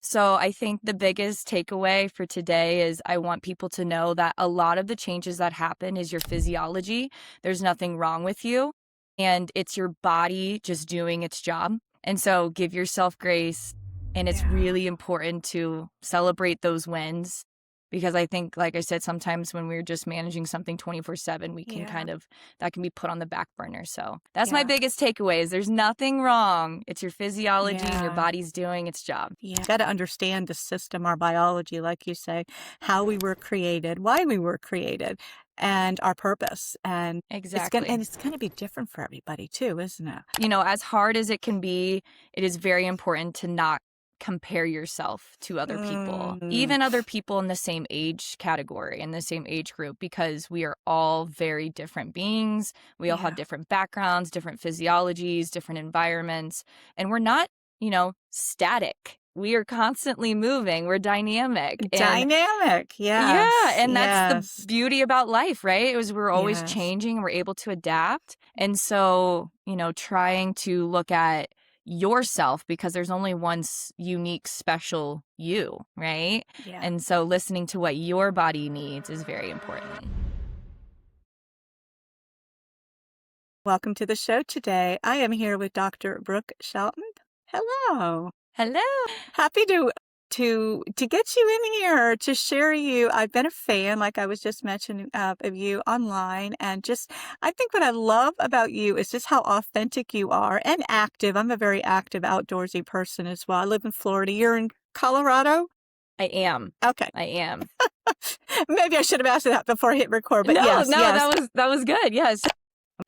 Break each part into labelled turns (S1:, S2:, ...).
S1: So I think the biggest takeaway for today is I want people to know that a lot of the changes that happen is your physiology. There's nothing wrong with you, and it's your body just doing its job. And so give yourself grace, and it's
S2: Yeah.
S1: really important to celebrate those wins because I think, like I said, sometimes when we're just managing something 24/7, we can
S2: Yeah.
S1: that can be put on the back burner. So that's my
S2: Yeah.
S1: biggest takeaway is there's nothing wrong. It's your physiology and your
S2: Yeah.
S1: body's doing its job.
S2: Yeah. Got to understand the system, our biology, like you say, how we were created, why we were created, and our purpose. And
S1: Exactly.
S2: it's gonna be different for everybody too, isn't it?
S1: As hard as it can be, it is very important to not compare yourself to other people,
S2: Mm,
S1: even other people in the same age category, in the same age group, because we are all very different beings. We all have
S2: yeah.
S1: different backgrounds, different physiologies, different environments, and we're not, static. We are constantly moving. We're dynamic. And
S2: Dynamic.
S1: yeah,
S2: Yes.
S1: and that's the
S2: Yes.
S1: beauty about life, right? It was we're always
S2: Yes.
S1: changing, we're able to adapt. And so, trying to look at yourself because there's only one unique, special you, right?
S2: Yeah.
S1: And so listening to what your body needs is very important.
S2: Welcome to the show today. I am here with Dr. Brooke Shelton. Hello.
S1: Hello.
S2: Happy to get you in here to share you. I've been a fan, like I was just mentioning, of you online, and just I think what I love about you is just how authentic you are and active. I'm a very active, outdoorsy person as well. I live in Florida. You're in Colorado?
S1: I am.
S2: Okay.
S1: I am.
S2: Maybe I should have asked that before I hit record, but
S1: No,
S2: yes,
S1: no,
S2: yes.
S1: that was good. Yes.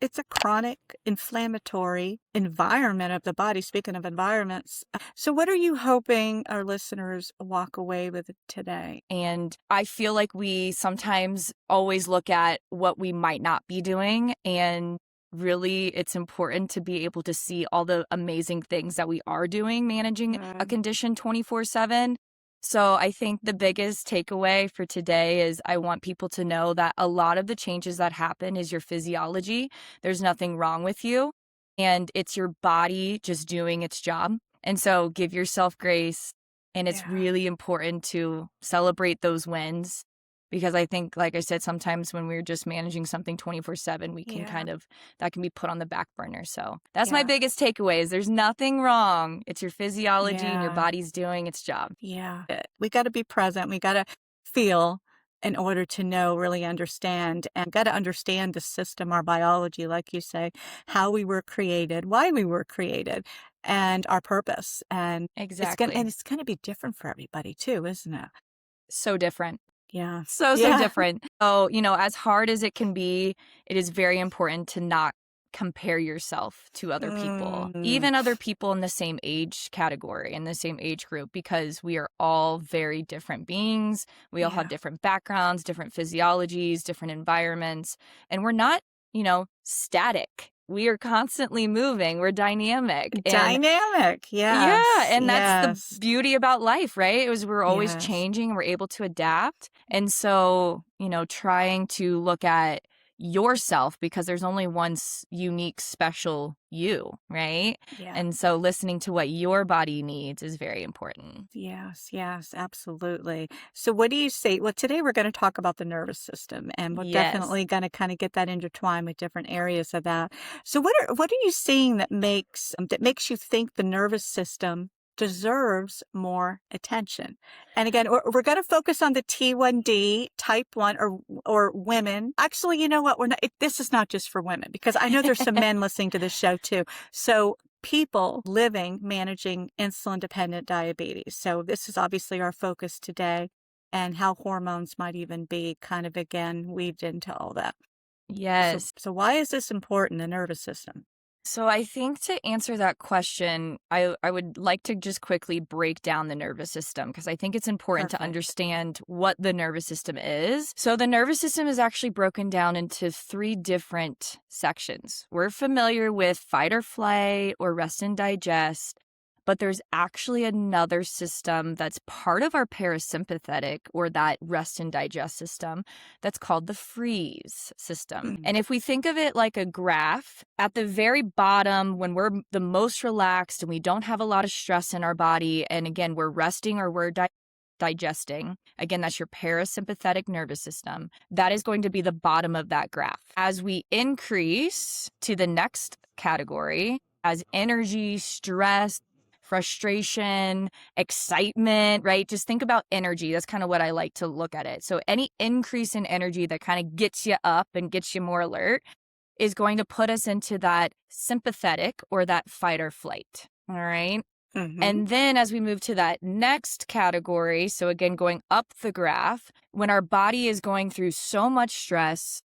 S2: It's a chronic inflammatory environment of the body. Speaking of environments, so what are you hoping our listeners walk away with today?
S1: And I feel like we sometimes always look at what we might not be doing. And really, it's important to be able to see all the amazing things that we are doing managing a
S2: Mm,
S1: condition 24/7. So I think the biggest takeaway for today is I want people to know that a lot of the changes that happen is your physiology. There's nothing wrong with you, and it's your body just doing its job. And so give yourself grace, and it's
S2: yeah,
S1: really important to celebrate those wins because I think, like I said, sometimes when we're just managing something 24/7, we can
S2: yeah,
S1: that can be put on the back burner. So that's my
S2: yeah,
S1: biggest takeaway is there's nothing wrong. It's your physiology and your
S2: yeah,
S1: body's doing its job.
S2: yeah. We got to be present. We got to feel in order to know, really understand, and got to understand the system, our biology, like you say, how we were created, why we were created, and our purpose. And
S1: Exactly.
S2: it's gonna be different for everybody too, isn't it?
S1: So different.
S2: Yeah.
S1: So
S2: Yeah.
S1: different. So, as hard as it can be, it is very important to not compare yourself to other people,
S2: Mm,
S1: even other people in the same age category, in the same age group, because we are all very different beings. We all have
S2: yeah.
S1: different backgrounds, different physiologies, different environments, and we're not, static. We are constantly moving. We're dynamic. And
S2: Dynamic.
S1: yeah,
S2: Yes.
S1: and that's the
S2: Yes.
S1: beauty about life, right? It was we're always
S2: Yes.
S1: changing, we're able to adapt. And so, trying to look at yourself because there's only one unique, special you, right?
S2: Yeah.
S1: And so listening to what your body needs is very important.
S2: Yes. Yes. Absolutely. So what do you say? Well, today we're going to talk about the nervous system, and we're
S1: Yes.
S2: definitely going to kind of get that intertwined with different areas of that. So what are you seeing that makes you think the nervous system deserves more attention? And again, we're going to focus on the T1D type 1 or women. Actually, you know what? This is not just for women because I know there's some men listening to this show too. So people living managing insulin dependent diabetes. So this is obviously our focus today, and how hormones might even be kind of again weaved into all that.
S1: Yes.
S2: So why is this important, the nervous system?
S1: So I think to answer that question, I would like to just quickly break down the nervous system because I think it's important to
S2: Perfect.
S1: understand what the nervous system is. So the nervous system is actually broken down into three different sections. We're familiar with fight or flight or rest and digest, But there's actually another system that's part of our parasympathetic or that rest and digest system that's called the freeze system.
S2: Mm.
S1: And if we think of it like a graph, at the very bottom, when we're the most relaxed and we don't have a lot of stress in our body, and again, we're resting or we're digesting, again, that's your parasympathetic nervous system, that is going to be the bottom of that graph. As we increase to the next category, as energy, stress, frustration, excitement, right? Just think about energy. That's kind of what I like to look at it. So any increase in energy that kind of gets you up and gets you more alert is going to put us into that sympathetic or that fight or flight. All right.
S2: Mhm.
S1: And then as we move to that next category, so again, going up the graph, when our body is going through so much stress,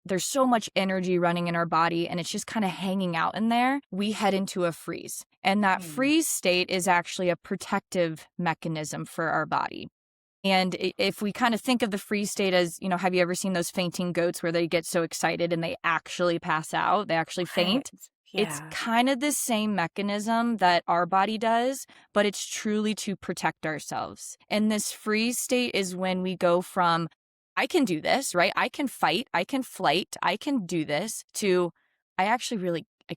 S1: there's so much energy running in our body and it's just kind of hanging out in there, we head into a freeze. And that
S2: Mm.
S1: freeze state is actually a protective mechanism for our body. And if we kind of think of the freeze state as, have you ever seen those fainting goats where they get so excited and they actually pass out? They actually
S2: Right.
S1: faint? It's
S2: Yeah.
S1: kind of the same mechanism that our body does, but it's truly to protect ourselves. And this freeze state is when we go from, I can do this, right? I can fight, I can flight, I can do this, to, I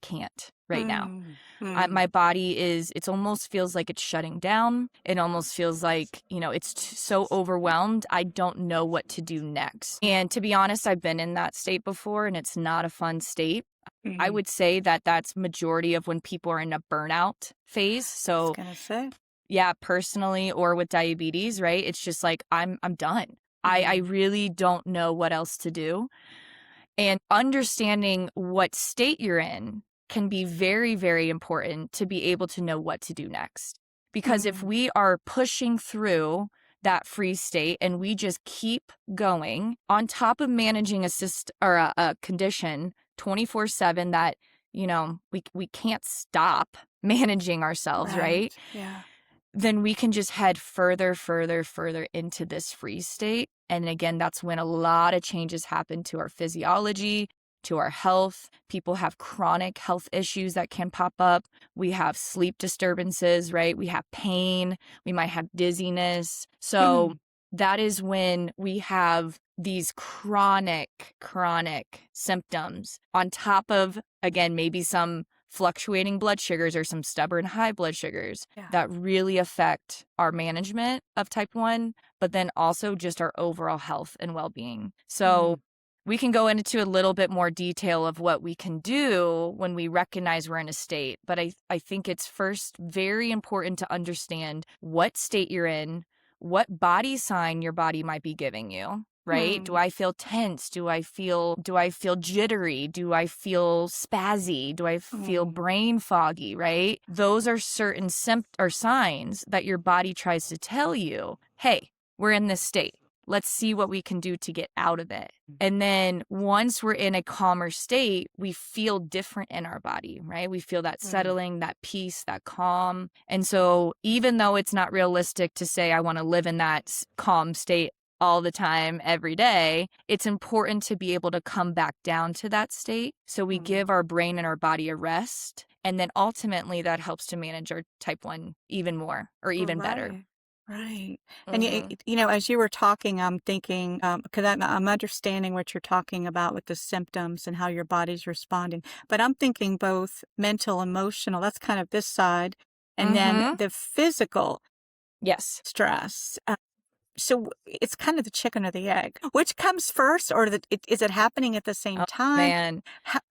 S1: can't right now.
S2: Mm. Mm.
S1: My body it almost feels like it's shutting down. It almost feels like, it's so overwhelmed. I don't know what to do next. And to be honest, I've been in that state before and it's not a fun state. I
S2: Mhm.
S1: would say that that's majority of when people are in a burnout phase.
S2: I was
S1: So
S2: gonna say.
S1: yeah, personally or with diabetes, right? It's just like, I'm done. I
S2: Mm.
S1: really don't know what else to do. And understanding what state you're in can be very, very important to be able to know what to do next. Because if
S2: Mm.
S1: we are pushing through that freeze state and we just keep going on top of managing a condition 24/7 that, we can't stop managing ourselves, right?
S2: Right. Yeah.
S1: Then we can just head further, further, further into this freeze state. And again, that's when a lot of changes happen to our physiology, to our health. People have chronic health issues that can pop up. We have sleep disturbances, right? We have pain. We might have dizziness. So
S2: Mm.
S1: that is when we have these chronic symptoms on top of, again, maybe some fluctuating blood sugars or some stubborn high blood sugars
S2: Yeah.
S1: that really affect our management of type 1, but then also just our overall health and well-being. So
S2: Mm.
S1: we can go into a little bit more detail of what we can do when we recognize we're in a state. But I think it's first very important to understand what state you're in, what body sign your body might be giving you. Right? Do
S2: Mm.
S1: I feel tense? Do I feel jittery? Do I feel spazzy? Do I feel
S2: Mm.
S1: brain foggy, right? Those are certain or signs that your body tries to tell you, "Hey, we're in this state. Let's see what we can do to get out of it." And then once we're in a calmer state, we feel different in our body, right? We feel that
S2: Mm.
S1: settling, that peace, that calm. And so even though it's not realistic to say I want to live in that calm state all the time, every day, it's important to be able to come back down to that state. So we
S2: Mm.
S1: give our brain and our body a rest. And then ultimately that helps to manage our type 1 even more or even better.
S2: Right. Right. And
S1: Mm-hmm.
S2: as you were talking, I'm thinking, because I'm understanding what you're talking about with the symptoms and how your body's responding. But I'm thinking both mental, emotional, that's kind of this side, and then
S1: Mm-hmm.
S2: the physical
S1: Yes.
S2: stress. So it's kind of the chicken or the egg. Which comes first, or is it happening at the same
S1: Oh,
S2: time?
S1: man.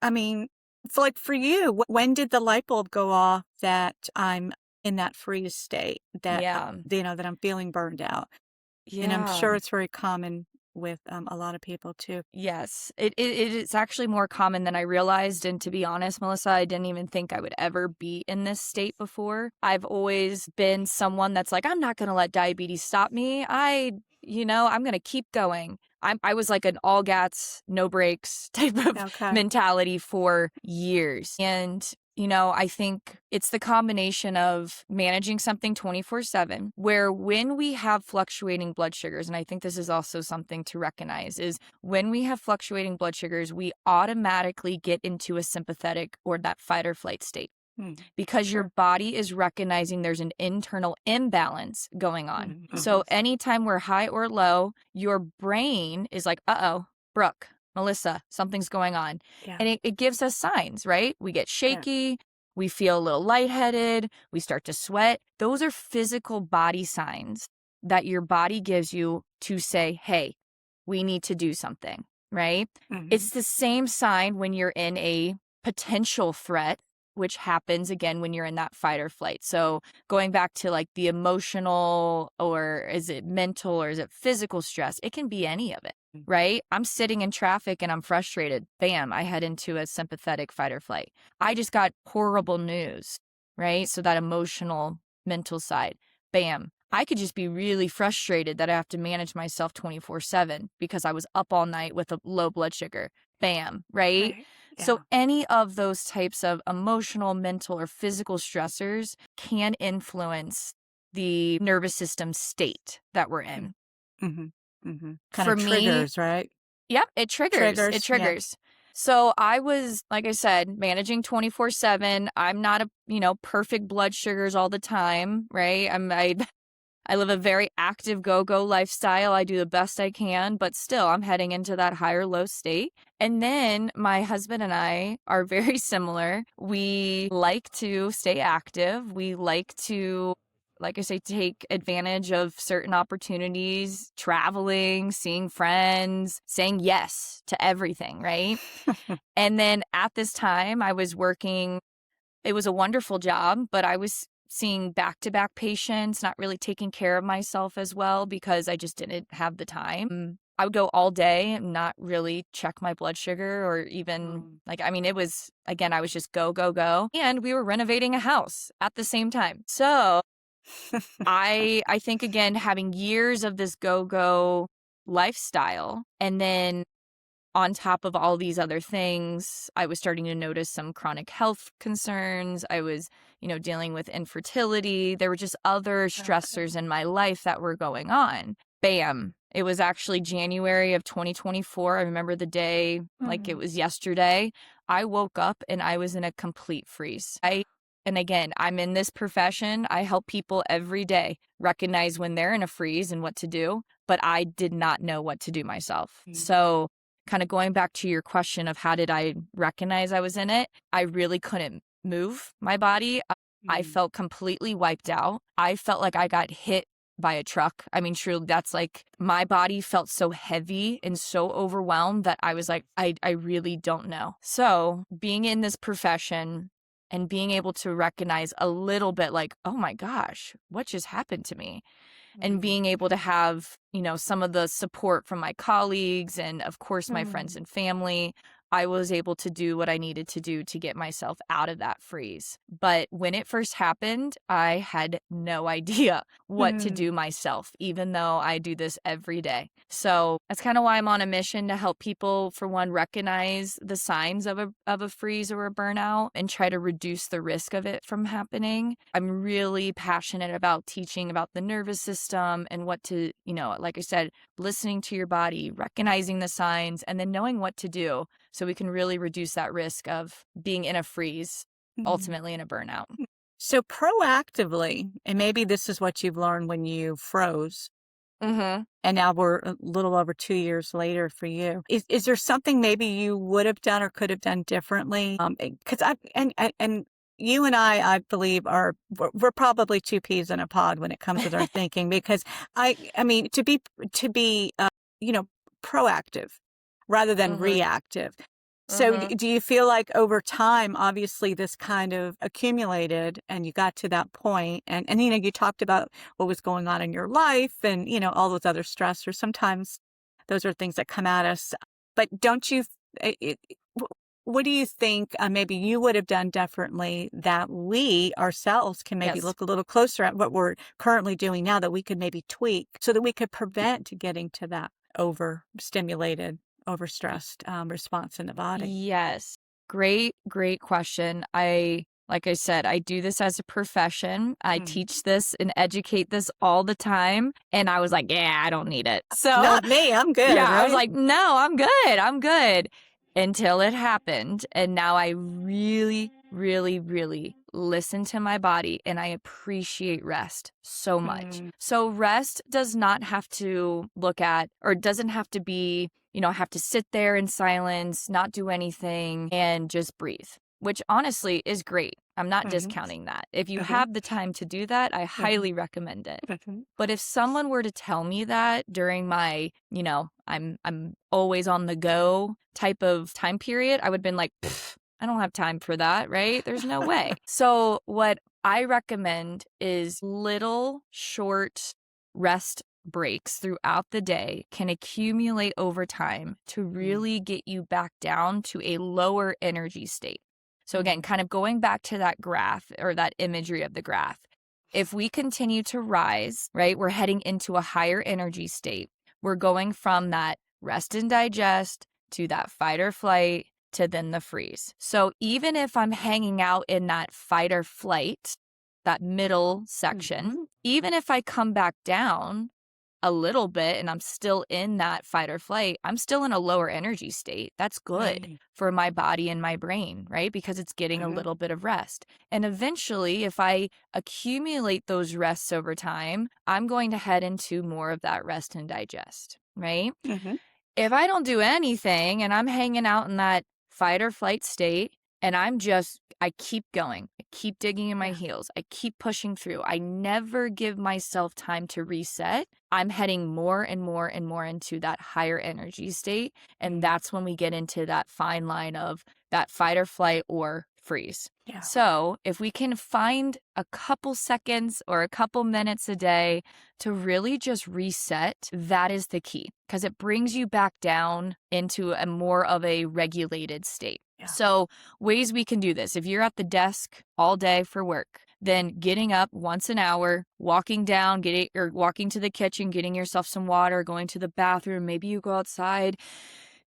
S2: I mean, for you, when did the light bulb go off that I'm in that freeze state, that
S1: Yeah.
S2: that I'm feeling burned out? And I'm
S1: Yeah.
S2: sure it's very common with a lot of people too.
S1: Yes. It is actually more common than I realized. And to be honest, Melissa, I didn't even think I would ever be in this state before. I've always been someone that's like, I'm not going to let diabetes stop me. I'm going to keep going. I was like an all gats, no brakes type of
S2: Okay.
S1: mentality for years. And I think it's the combination of managing something 24/7, where when we have fluctuating blood sugars, and I think this is also something to recognize, is when we have fluctuating blood sugars, we automatically get into a sympathetic or that fight or flight state. because your
S2: Sure.
S1: body is recognizing there's an internal imbalance going on. So anytime we're high or low, your brain is like, uh-oh, Brooke, Melissa, something's going on.
S2: Yeah.
S1: And it gives us signs, right? We get
S2: Yeah.
S1: shaky, we feel a little lightheaded, we start to sweat. Those are physical body signs that your body gives you to say, hey, we need to do something, right?
S2: Mhm.
S1: It's the same sign when you're in a potential threat, which happens again when you're in that fight or flight. So going back to like the emotional, or is it mental, or is it physical stress? It can be any of it,
S2: Mm.
S1: right? I'm sitting in traffic and I'm frustrated. Bam, I head into a sympathetic fight or flight. I just got horrible news, right? So that emotional, mental side, bam. I could just be really frustrated that I have to manage myself 24/7 because I was up all night with a low blood sugar. Bam, right?
S2: Right.
S1: So
S2: Yeah.
S1: any of those types of emotional, mental, or physical stressors can influence the nervous system state that we're in.
S2: Mhm. Mhm. Kinda
S1: For me,
S2: triggers, right?
S1: yep, it triggers. It
S2: Triggers, yeah.
S1: triggers. So I was, like I said, managing 24/7. I'm not a, perfect blood sugars all the time, right? I live a very active go-go lifestyle. I do the best I can, but still I'm heading into that higher low state. And then my husband and I are very similar. We like to stay active. We like to, like I say, take advantage of certain opportunities, traveling, seeing friends, saying yes to everything, right? And then at this time, I was working. It was a wonderful job, but I was seeing back-to-back patients, not really taking care of myself as well because I just didn't have the time. I would go all day and not really check my blood sugar or even
S2: Mm.
S1: like, I mean, it was, again, I was just go, go, go. And we were renovating a house at the same time. So I think, again, having years of this go-go lifestyle, and then on top of all these other things, I was starting to notice some chronic health concerns. I was, dealing with infertility. There were just other
S2: Okay.
S1: stressors in my life that were going on. Bam. It was actually January of 2024. I remember the day like it
S2: Mhm.
S1: was yesterday. I woke up and I was in a complete freeze. And again, I'm in this profession. I help people every day recognize when they're in a freeze and what to do, but I did not know what to do myself.
S2: Mm.
S1: So kind of going back to your question of how did I recognize I was in it, I really couldn't move my body. I
S2: Mm.
S1: felt completely wiped out. I felt like I got hit by a truck. I mean, truly, that's like my body felt so heavy and so overwhelmed that I was like, I really don't know. So being in this profession and being able to recognize a little bit like, oh my gosh, what just happened to me? And
S2: Mm.
S1: being able to have, some of the support from my colleagues and, of course, my friends
S2: Mm.
S1: and family, I was able to do what I needed to do to get myself out of that freeze. But when it first happened, I had no idea what to do
S2: Mm.
S1: myself, even though I do this every day. So that's kind of why I'm on a mission to help people, for one, recognize the signs of a freeze or a burnout and try to reduce the risk of it from happening. I'm really passionate about teaching about the nervous system and what to, like I said, listening to your body, recognizing the signs, and then knowing what to do so we can really reduce that risk of being in a freeze,
S2: Mm.
S1: ultimately in a burnout.
S2: So proactively, and maybe this is what you've learned when you froze,
S1: Mm-hmm.
S2: and now we're a little over 2 years later for you. Is there something maybe you would have done or could have done differently? Because I and you and I believe we're probably two peas in a pod when it comes with our thinking because I mean to be you know proactive rather than
S1: Mm-hmm.
S2: reactive. So
S1: Mm-hmm.
S2: do you feel like over time, obviously this kind of accumulated and you got to that point and you talked about what was going on in your life and, all those other stressors. Sometimes those are things that come at us. But don't you, what do you think maybe you would have done differently that we ourselves can maybe
S1: Yes.
S2: look a little closer at what we're currently doing now that we could maybe tweak so that we could prevent getting to that overstimulated, overstressed response in the body?
S1: Yes. Great, great question. Like I said, I do this as a profession. I
S2: Mm.
S1: teach this and educate this all the time. And I was like, yeah, I don't need it. So,
S2: Not me, I'm good,
S1: yeah, I was
S2: right?
S1: like, no, I'm good. I'm good until it happened. And now I really really, really listen to my body, and I appreciate rest so much.
S2: Mm,
S1: So rest does not have to look at, or doesn't have to be, have to sit there in silence, not do anything, and just breathe, which honestly is great. I'm not
S2: mhm,
S1: discounting that. If you
S2: mhm,
S1: have the time to do that, I
S2: mhm,
S1: highly recommend it.
S2: mhm.
S1: But if someone were to tell me that during my, I'm always on the go type of time period, I would have been like, "Pfft, I don't have time for that, right? There's no way." So what I recommend is little short rest breaks throughout the day can accumulate over time to
S2: Mm,
S1: really get you back down to a lower energy state. So again,
S2: mm,
S1: kind of going back to that graph or that imagery of the graph, if we continue to rise, right, we're heading into a higher energy state. We're going from that rest and digest to that fight or flight to then the freeze. So even if I'm hanging out in that fight or flight, that middle section,
S2: mhm.
S1: even if I come back down a little bit and I'm still in that fight or flight, I'm still in a lower energy state. That's good
S2: Right.
S1: for my body and my brain, right? Because it's getting a
S2: Mhm,
S1: little bit of rest. And eventually, if I accumulate those rests over time, I'm going to head into more of that rest and digest, right?
S2: mhm.
S1: If I don't do anything and I'm hanging out in that fight or flight state and I keep going, I keep digging in my
S2: Yeah.
S1: heels, I keep pushing through, I never give myself time to reset, I'm heading more and more and more into that higher energy state. And
S2: Mm,
S1: that's when we get into that fine line of that fight or flight or freeze.
S2: yeah.
S1: So, if we can find a couple seconds or a couple minutes a day to really just reset, that is the key because it brings you back down into a more of a regulated state.
S2: Yeah.
S1: So, ways we can do this. If you're at the desk all day for work, then getting up once an hour, walking down, getting or walking to the kitchen, getting yourself some water, going to the bathroom, maybe you go outside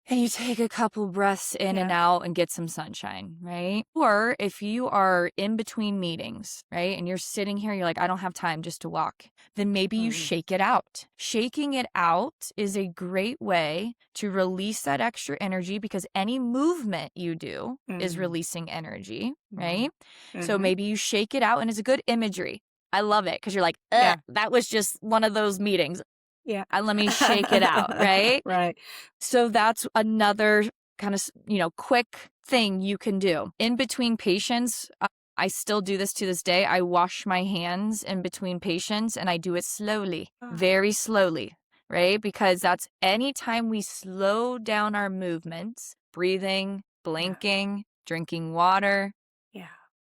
S1: and you take a couple breaths in and
S2: Yeah.
S1: out and get some sunshine, right? Or if you are in between meetings, right, and you're sitting here, you're like, I don't have time just to walk, then maybe you
S2: Mm,
S1: shake it out. Shaking it out is a great way to release that extra energy because any movement you do is
S2: mm,
S1: releasing energy, right?
S2: mhm,
S1: So
S2: mhm.
S1: maybe you shake it out and it's a good imagery. I love it because you're like,
S2: Yeah.
S1: that was just one of those meetings.
S2: Yeah.
S1: Let me shake it out, right?
S2: Right.
S1: So that's another kind of, quick thing you can do. In between patients, I still do this to this day. I wash my hands in between patients and I do it slowly,
S2: Ah,
S1: very slowly, right? Because that's anytime we slow down our movements, breathing,
S2: yeah.
S1: blinking, drinking water,
S2: Yeah.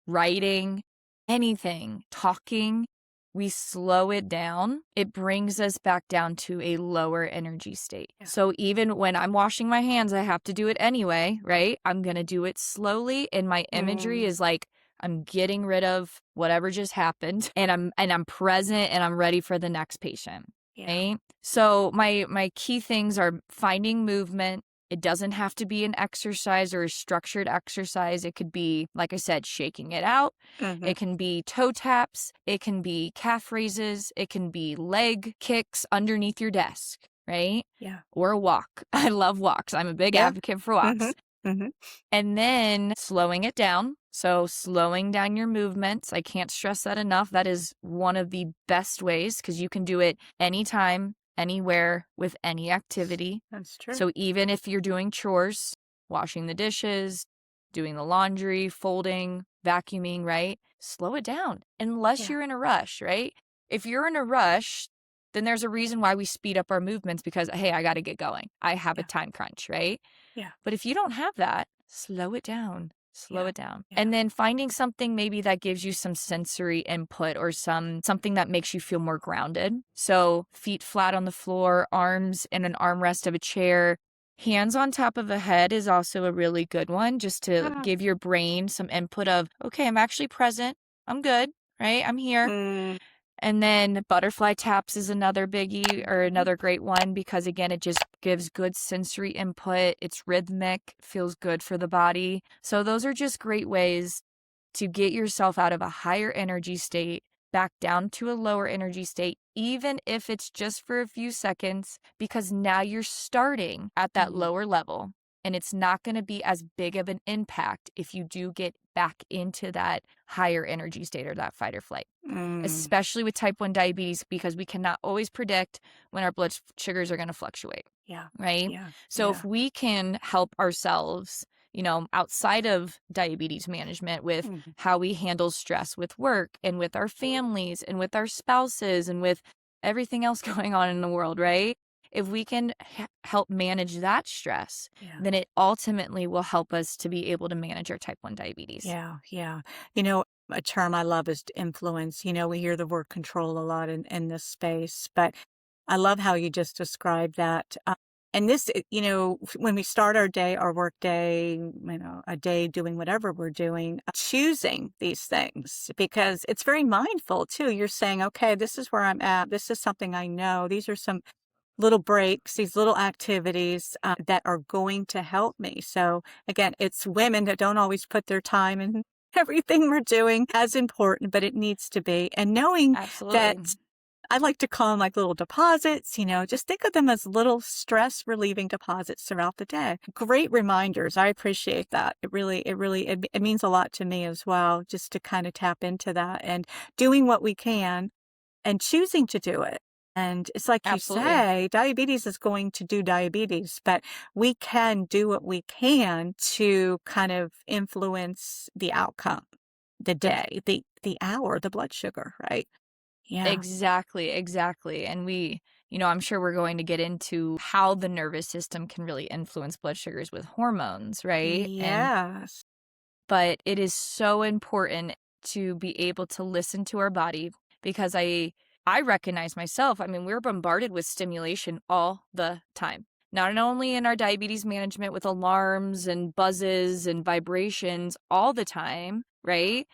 S1: writing, anything, talking, we slow it down, it brings us back down to a lower energy state.
S2: Yeah.
S1: So even when I'm washing my hands, I have to do it anyway, right? I'm going to do it slowly and my imagery
S2: Mm,
S1: is like I'm getting rid of whatever just happened and I'm present and I'm ready for the next patient.
S2: yeah.
S1: Right? So my key things are finding movement. It doesn't have to be an exercise or a structured exercise. It could be, like I said, shaking it out.
S2: Mhm.
S1: It can be toe taps. It can be calf raises. It can be leg kicks underneath your desk, right?
S2: Yeah.
S1: Or a walk. I love walks. I'm a big
S2: Yeah.
S1: advocate for
S2: Mhm.
S1: walks.
S2: Mhm.
S1: And then slowing it down. So, slowing down your movements. I can't stress that enough. That is one of the best ways because you can do it anytime, anywhere, with any activity.
S2: That's true.
S1: So, even if you're doing chores, washing the dishes, doing the laundry, folding, vacuuming, right? Slow it down unless
S2: Yeah.
S1: you're in a rush, right? If you're in a rush, then there's a reason why we speed up our movements because, hey, I got to get going. I have a
S2: Yeah.
S1: time crunch, right?
S2: Yeah.
S1: But if you don't have that, slow it down. Slow
S2: Yeah.
S1: it down.
S2: Yeah.
S1: And then finding something maybe that gives you some sensory input or something that makes you feel more grounded. So, feet flat on the floor, arms in an armrest of a chair, hands on top of a head is also a really good one just to
S2: Ah.
S1: give your brain some input of, okay, I'm actually present. I'm good, right? I'm here.
S2: Mm,
S1: And then butterfly taps is another biggie or
S2: mhm.
S1: another great one because again, it just gives good sensory input. It's rhythmic, feels good for the body. So those are just great ways to get yourself out of a higher energy state back down to a lower energy state, even if it's just for a few seconds, because now you're starting at that
S2: Mm,
S1: lower level and it's not going to be as big of an impact if you do get back into that higher energy state or that fight or flight,
S2: Mm.
S1: especially with type 1 diabetes, because we cannot always predict when our blood sugars are going to fluctuate,
S2: Yeah.
S1: right?
S2: Yeah.
S1: So if
S2: Yeah.
S1: we can help ourselves, outside of diabetes management with
S2: Mhm.
S1: how we handle stress with work and with our families and with our spouses and with everything else going on in the world, right? If we can help manage that stress,
S2: Yeah.
S1: then it ultimately will help us to be able to manage our type 1 diabetes.
S2: Yeah. Yeah. You know, a term I love is influence. We hear the word control a lot in this space, but I love how you just described that. And this, when we start our day, our work day, a day doing whatever we're doing, choosing these things because it's very mindful too. You're saying, okay, this is where I'm at. This is something I know. These are some little breaks, these little activities that are going to help me. So again, it's women that don't always put their time in everything we're doing as important, but it needs to be. And knowing that
S1: Absolutely.
S2: I like to call them like little deposits, just think of them as little stress relieving deposits throughout the day. Great reminders. I appreciate that. It means a lot to me as well, just to kind of tap into that and doing what we can and choosing to do it. And it's like you
S1: Absolutely.
S2: say, diabetes is going to do diabetes, but we can do what we can to kind of influence the outcome, the day, the hour, the blood sugar, right? Yeah.
S1: Exactly, exactly. And I'm sure we're going to get into how the nervous system can really influence blood sugars with hormones, right?
S2: Yes.
S1: But it is so important to be able to listen to our body because I recognize myself. I mean, we're bombarded with stimulation all the time. Not only in our diabetes management with alarms and buzzes and vibrations all the time, right?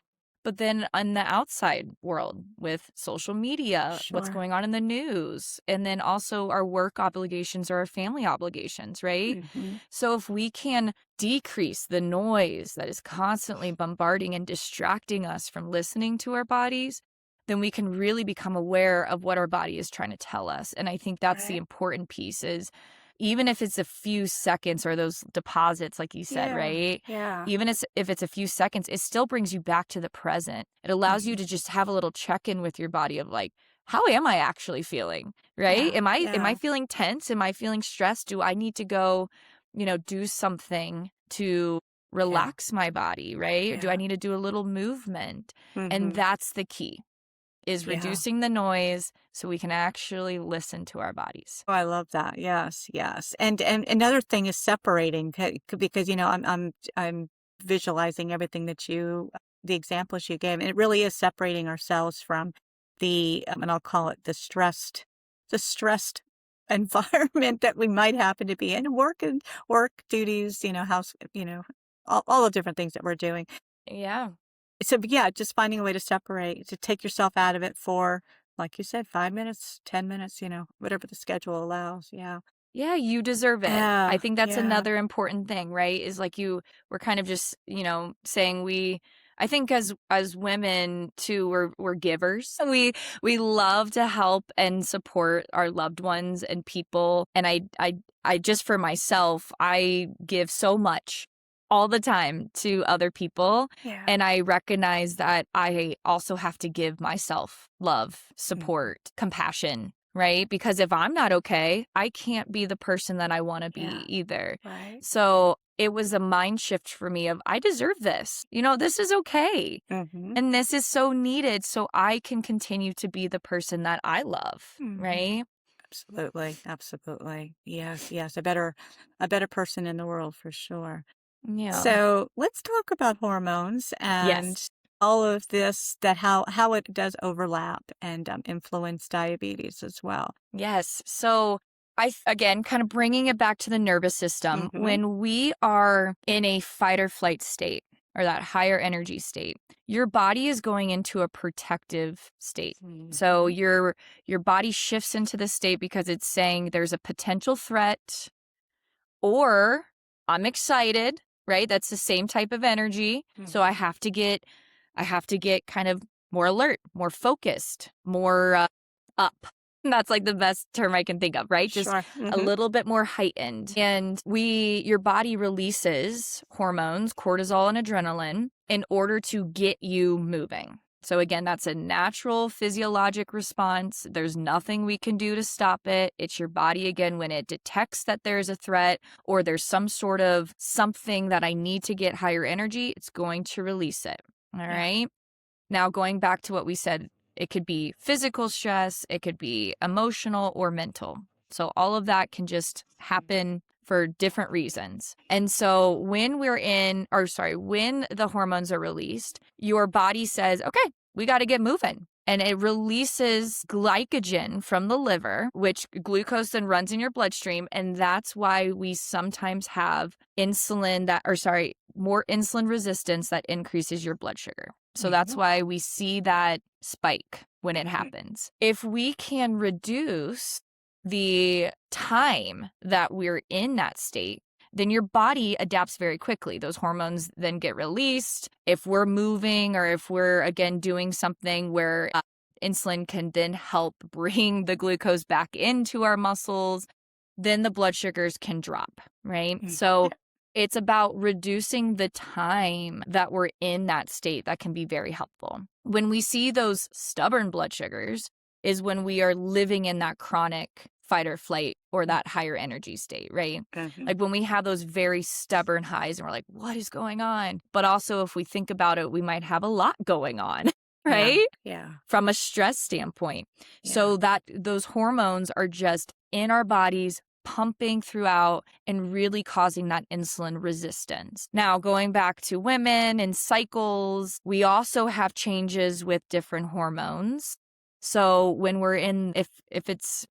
S1: But then on the outside world with social media, what's
S2: Sure.
S1: going on in the news, and then also our work obligations or our family obligations, right?
S2: Hmm.
S1: So if we can decrease the noise that is constantly bombarding and distracting us from listening to our bodies, then we can really become aware of what our body is trying to tell us. And I think that's the
S2: Right.
S1: important piece is even if it's a few seconds or those deposits, like you said,
S2: Yeah.
S1: right?
S2: Yeah.
S1: Even if it's a few seconds, it still brings you back to the present. It allows you
S2: Hmm.
S1: to just have a little check-in with your body of like, how am I actually feeling? Right?
S2: Yeah.
S1: Am I
S2: Yeah.
S1: feeling tense? Am I feeling stressed? Do I need to go, do something to
S2: Yeah.
S1: relax my body, right? Or do I
S2: Yeah.
S1: need to do a little movement? And
S2: Hmm.
S1: that's the key is
S2: Yeah.
S1: reducing the noise so we can actually listen to our bodies.
S2: Oh, I love that. Yes, yes. And another thing is separating because I'm visualizing everything that the examples you gave, and it really is separating ourselves from and I'll call it the stressed environment that we might happen to be in, work duties, house, all the different things that we're doing.
S1: Yeah.
S2: So, yeah, just finding a way to separate, to take yourself out of it for, like you said, 5 minutes, 10 minutes, whatever the schedule allows. Yeah.
S1: Yeah, you deserve it. I
S2: Yeah.
S1: think that's
S2: Yeah.
S1: another important thing, right? Is like we're kind of just, saying I think as women too, we're givers. We love to help and support our loved ones and people. And I just for myself, I give so much all the time to other people.
S2: Yeah.
S1: And I recognize that I also have to give myself love,
S2: Mhm.
S1: support, compassion, right? Because if I'm not okay, I can't be the person that I want to be
S2: Yeah.
S1: either.
S2: Right.
S1: So it was a mind shift for me of I deserve this. This is okay.
S2: Mhm.
S1: And this is so needed so I can continue to be the person that I love,
S2: Mhm.
S1: right?
S2: Absolutely. Absolutely. Yes, yes. A better person in the world for sure.
S1: Yeah.
S2: So, let's talk about hormones and
S1: Yes.
S2: all of this that how it does overlap and influence diabetes as well.
S1: Yes. So again, kind of bringing it back to the nervous system,
S2: Mhm.
S1: when we are in a fight or flight state or that higher energy state, your body is going into a protective state. So
S2: Mhm.
S1: your body shifts into the state because it's saying there's a potential threat or I'm excited, right? That's the same type of energy. So
S2: Mhm.
S1: I have to get kind of more alert, more focused, more up. That's like the best term I can think of, right? Just
S2: Sure.
S1: a little bit more heightened. And your body releases hormones, cortisol and adrenaline, in order to get you moving. So again, that's a natural physiologic response. There's nothing we can do to stop it. It's your body, again, when it detects that there's a threat or there's some sort of something that I need to get higher energy, it's going to release it. All
S2: Yeah.
S1: right. Now, going back to what we said, it could be physical stress, it could be emotional or mental. So all of that can just happen for different reasons. And so when when the hormones are released, your body says, okay, we got to get moving. And it releases glycogen from the liver, which glucose then runs in your bloodstream. And that's why we sometimes have more insulin resistance that increases your blood sugar. So that's
S2: Mhm.
S1: why we see that spike when it
S2: Mhm.
S1: happens. If we can reduce the time that we're in that state, then your body adapts very quickly. Those hormones then get released. If we're moving or if we're, again, doing something where insulin can then help bring the glucose back into our muscles, then the blood sugars can drop, right?
S2: Mm.
S1: So
S2: Yeah.
S1: it's about reducing the time that we're in that state that can be very helpful. When we see those stubborn blood sugars is when we are living in that chronic fight or flight or that higher energy state, right?
S2: Mhm.
S1: Like when we have those very stubborn highs and we're like, what is going on? But also, if we think about it, we might have a lot going on,
S2: Yeah.
S1: right?
S2: Yeah.
S1: From a stress standpoint.
S2: Yeah.
S1: So that those hormones are just in our bodies pumping throughout and really causing that insulin resistance. Now, going back to women and cycles, we also have changes with different hormones. So when we're in, if it's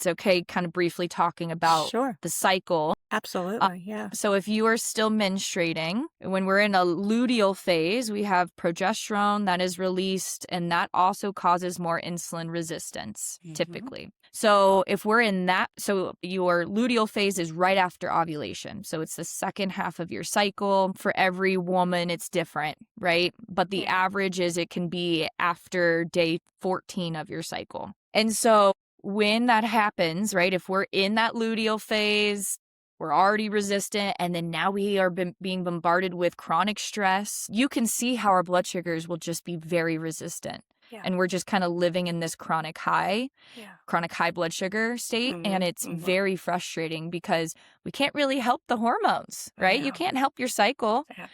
S1: okay, kind of briefly talking about
S2: Sure.
S1: the cycle. Uh,
S2: Absolutely. Yeah.
S1: so if you are still menstruating, when we're in a luteal phase, we have progesterone that is released, and that also causes more insulin resistance,
S2: Mhm.
S1: typically. So if we're in that, so your luteal phase is right after ovulation. So it's the second half of your cycle. For every woman, it's different, right? But the
S2: Yeah.
S1: average is it can be after day 14 of your cycle. And so when that happens, right, if we're in that luteal phase, we're already resistant, and then now we are being bombarded with chronic stress. You can see how our blood sugars will just be very resistant.
S2: Yeah.
S1: And we're just kind of living in this
S2: Yeah.
S1: chronic high blood sugar state. And
S2: Mhm.
S1: it's
S2: Mhm.
S1: very frustrating because we can't really help the hormones, right? You
S2: No.
S1: can't help your cycle.
S2: Yeah.